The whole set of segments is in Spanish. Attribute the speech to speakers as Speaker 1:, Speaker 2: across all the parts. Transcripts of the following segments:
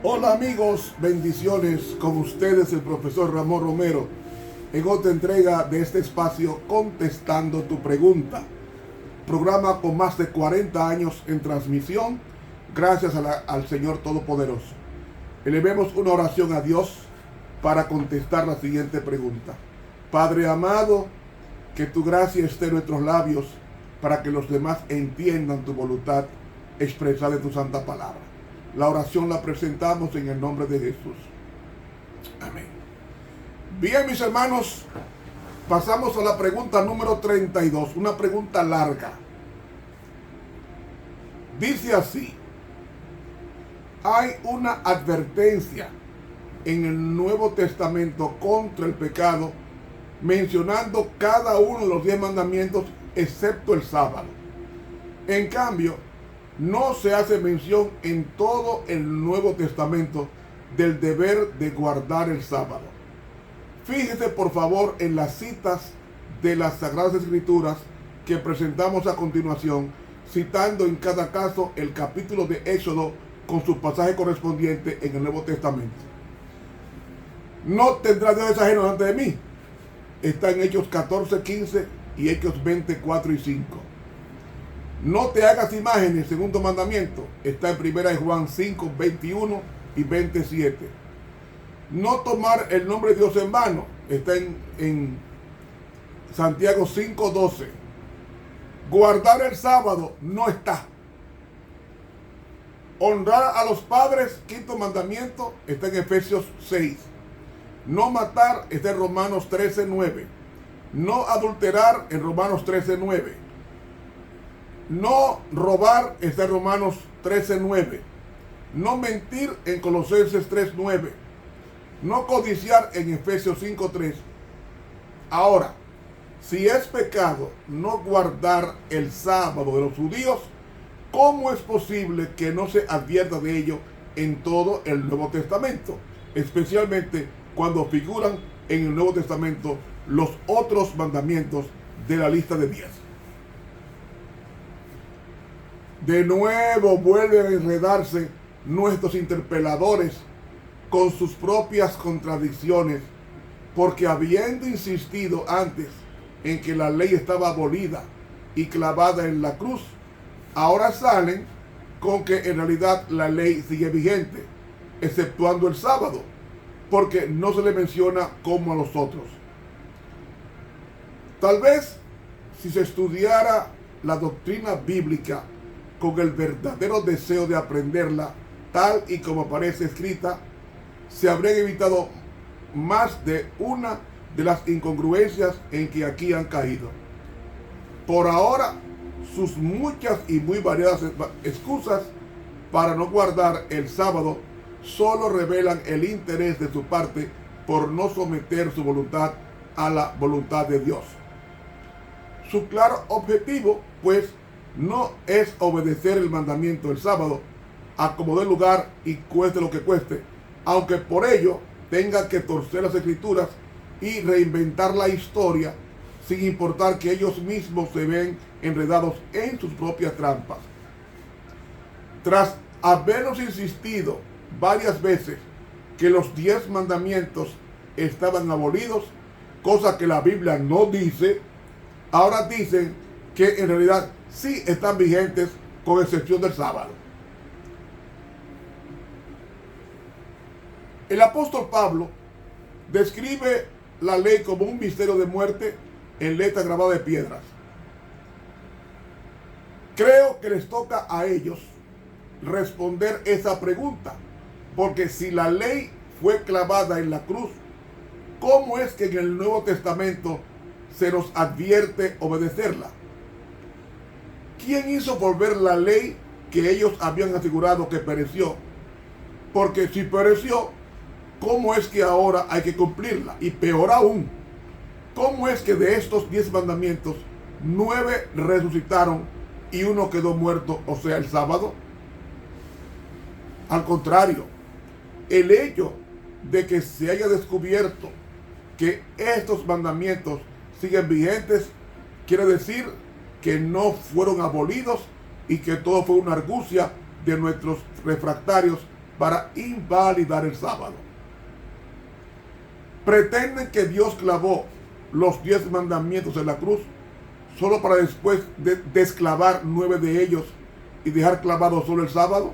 Speaker 1: Hola amigos, bendiciones, con ustedes el profesor Ramón Romero en otra entrega de este espacio Contestando tu Pregunta, programa con más de 40 años en transmisión gracias al Señor Todopoderoso. Elevemos una oración a Dios para contestar la siguiente pregunta. Padre amado, que tu gracia esté en nuestros labios para que los demás entiendan tu voluntad expresada en tu santa palabra. La oración la presentamos en el nombre de Jesús. Amén. Bien, mis hermanos, pasamos a la pregunta número 32, una pregunta larga. Dice así: hay una advertencia en el Nuevo Testamento contra el pecado, mencionando cada uno de los 10 mandamientos excepto el sábado. En cambio, no se hace mención en todo el Nuevo Testamento del deber de guardar el sábado. Fíjese por favor en las citas de las Sagradas Escrituras que presentamos a continuación, citando en cada caso el capítulo de Éxodo con su pasaje correspondiente en el Nuevo Testamento. No tendrás dioses ajenos delante de mí. Está en Hechos 14, 15 y Hechos 24 y 5. No te hagas imágenes, segundo mandamiento. Está en 1 Juan 5, 21 y 27. No tomar el nombre de Dios en vano. Está en Santiago 5, 12. Guardar el sábado no está. Honrar a los padres, quinto mandamiento, está en Efesios 6. No matar está en Romanos 13, 9. No adulterar en Romanos 13, 9. No robar está en Romanos 13:9. No mentir en Colosenses 3:9. No codiciar en Efesios 5:3. Ahora, si es pecado no guardar el sábado de los judíos, ¿cómo es posible que no se advierta de ello en todo el Nuevo Testamento? Especialmente cuando figuran en el Nuevo Testamento los otros mandamientos de la lista de 10. De nuevo vuelven a enredarse nuestros interpeladores con sus propias contradicciones, porque habiendo insistido antes en que la ley estaba abolida y clavada en la cruz, ahora salen con que en realidad la ley sigue vigente, exceptuando el sábado, porque no se le menciona como a los otros. Tal vez si se estudiara la doctrina bíblica con el verdadero deseo de aprenderla tal y como aparece escrita, se habrían evitado más de una de las incongruencias en que aquí han caído. Por ahora, sus muchas y muy variadas excusas para no guardar el sábado solo revelan el interés de su parte por no someter su voluntad a la voluntad de Dios. Su claro objetivo, pues, no es obedecer el mandamiento del sábado a como dé lugar y cueste lo que cueste, aunque por ello tenga que torcer las escrituras y reinventar la historia, sin importar que ellos mismos se ven enredados en sus propias trampas. Tras habernos insistido varias veces que los 10 mandamientos estaban abolidos, cosa que la Biblia no dice, ahora dicen que en realidad sí están vigentes con excepción del sábado. El apóstol Pablo describe la ley como un misterio de muerte en letras grabadas de piedras. Creo que les toca a ellos responder esa pregunta, porque si la ley fue clavada en la cruz, ¿cómo es que en el Nuevo Testamento se nos advierte obedecerla? ¿Quién hizo volver la ley que ellos habían asegurado que pereció? Porque si pereció, ¿cómo es que ahora hay que cumplirla? Y peor aún, ¿cómo es que de estos 10 mandamientos, 9 resucitaron y uno quedó muerto, o sea, el sábado? Al contrario, el hecho de que se haya descubierto que estos mandamientos siguen vigentes, quiere decir que no fueron abolidos y que todo fue una argucia de nuestros refractarios para invalidar el sábado. Pretenden que Dios clavó los 10 mandamientos en la cruz solo para después desclavar 9 de ellos y dejar clavado solo el sábado.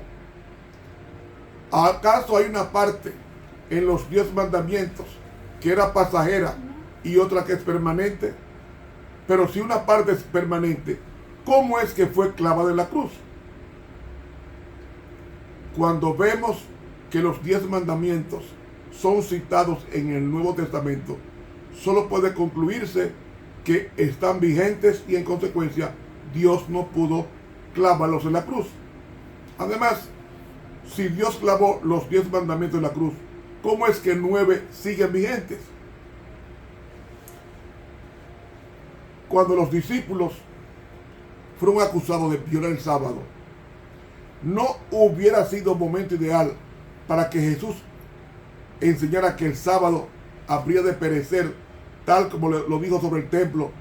Speaker 1: ¿Acaso hay una parte en los 10 mandamientos que era pasajera y otra que es permanente? Pero si una parte es permanente, ¿cómo es que fue clavada en la cruz? Cuando vemos que los 10 mandamientos son citados en el Nuevo Testamento, solo puede concluirse que están vigentes y en consecuencia Dios no pudo clavarlos en la cruz. Además, si Dios clavó los 10 mandamientos en la cruz, ¿cómo es que 9 siguen vigentes? Cuando los discípulos fueron acusados de violar el sábado, no hubiera sido momento ideal para que Jesús enseñara que el sábado habría de perecer, tal como lo dijo sobre el templo,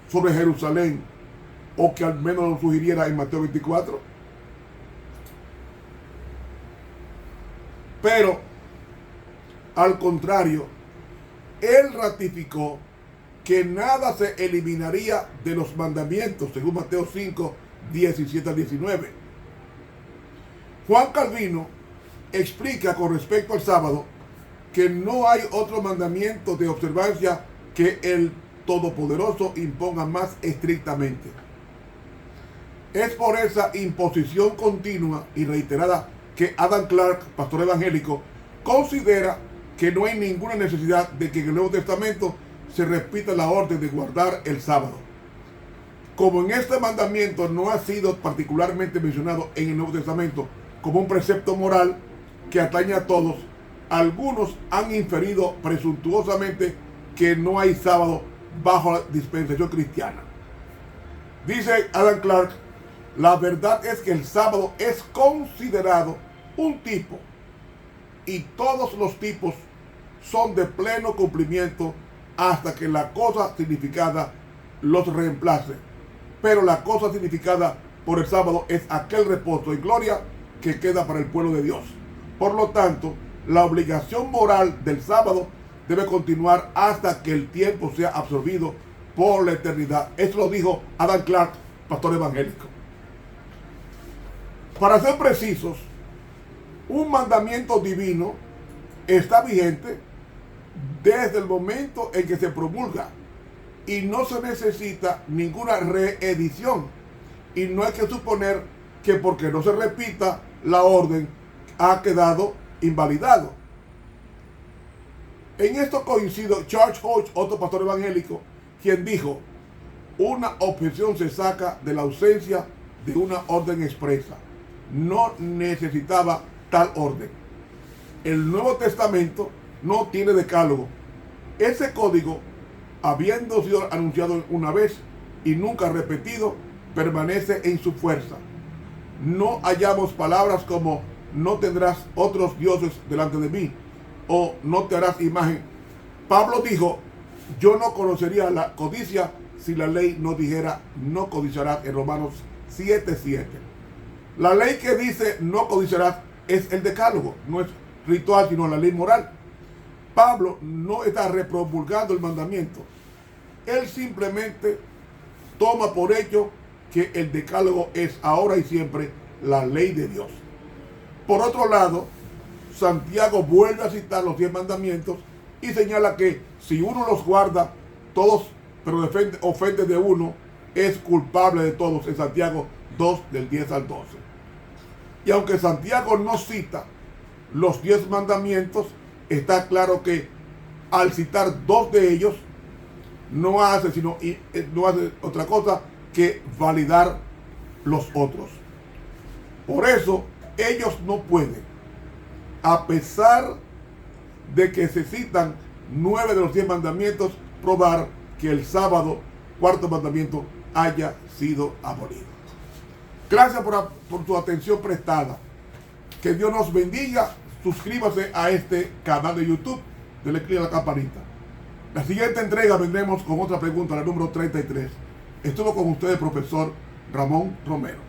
Speaker 1: sobre Jerusalén, o que al menos lo sugiriera en Mateo 24. Pero, al contrario, Él ratificó que nada se eliminaría de los mandamientos, según Mateo 5, 17 al 19. Juan Calvino explica con respecto al sábado que no hay otro mandamiento de observancia que el Todopoderoso imponga más estrictamente. Es por esa imposición continua y reiterada que Adam Clarke, pastor evangélico, considera que no hay ninguna necesidad de que en el Nuevo Testamento se repita la orden de guardar el sábado. Como en este mandamiento no ha sido particularmente mencionado en el Nuevo Testamento como un precepto moral que atañe a todos, algunos han inferido presuntuosamente que no hay sábado bajo la dispensación cristiana. Dice Adam Clarke, la verdad es que el sábado es considerado un tipo y todos los tipos son de pleno cumplimiento hasta que la cosa significada los reemplace. Pero la cosa significada por el sábado es aquel reposo y gloria que queda para el pueblo de Dios. Por lo tanto, la obligación moral del sábado debe continuar hasta que el tiempo sea absorbido por la eternidad. Eso lo dijo Adam Clarke, pastor evangélico. Para ser precisos, un mandamiento divino está vigente desde el momento en que se promulga y no se necesita ninguna reedición. Y no hay que suponer que porque no se repita la orden ha quedado invalidado. En esto coincido Charles Hodge, otro pastor evangélico, quien dijo: una objeción se saca de la ausencia de una orden expresa. No necesitaba tal orden. El Nuevo Testamento no tiene decálogo. Ese código, habiendo sido anunciado una vez y nunca repetido, permanece en su fuerza. No hallamos palabras como no tendrás otros dioses delante de mí o no te harás imagen. Pablo dijo: yo no conocería la codicia si la ley no dijera no codiciarás, en Romanos 7:7. La ley que dice no codiciarás es el decálogo, no es ritual sino la ley moral. Pablo no está repromulgando el mandamiento. Él simplemente toma por hecho que el decálogo es ahora y siempre la ley de Dios. Por otro lado, Santiago vuelve a citar los 10 mandamientos y señala que si uno los guarda todos, pero ofende de uno, es culpable de todos, en Santiago 2, del 10 al 12. Y aunque Santiago no cita los 10 mandamientos, está claro que al citar 2 de ellos, no hace otra cosa que validar los otros. Por eso, ellos no pueden, a pesar de que se citan 9 de los 10 mandamientos, probar que el sábado, cuarto mandamiento, haya sido abolido. Gracias por tu atención prestada. Que Dios nos bendiga. Suscríbase a este canal de YouTube. Dele clic a la campanita. La siguiente entrega vendremos con otra pregunta, la número 33. Estuvo con ustedes el profesor Ramón Romero.